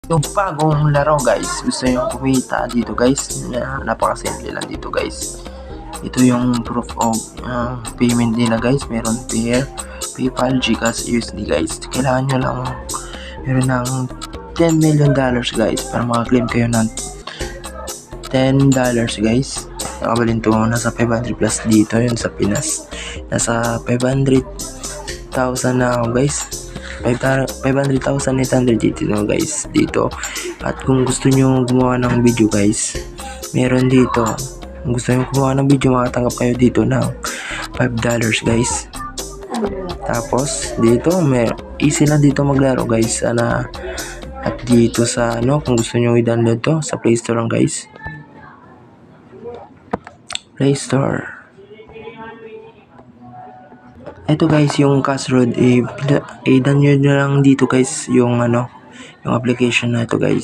Yung bagong laro guys, gusto nyo kumita dito guys, napakasimple lang dito guys. Ito yung proof of payment nila guys, meron Payer, PayPal, GCash, USD guys. Kailangan nyo lang meron ng $10 million guys para makaklaim kayo ng $10 guys. Nakabalin to, nasa 500 plus dito yun sa Pinas, nasa 500,000 na ako guys. 500,800 dito guys dito. At kung gusto nyo gumawa ng video guys, meron dito, kung gusto nyo gumawa ng video, makatanggap kayo dito ng $5 guys. Tapos dito easy lang dito maglaro guys. At dito sa kung gusto nyo i-download to sa Play Store lang guys, Play Store. Ito guys yung Casroad, i-download nyo lang dito guys yung yung application na ito guys.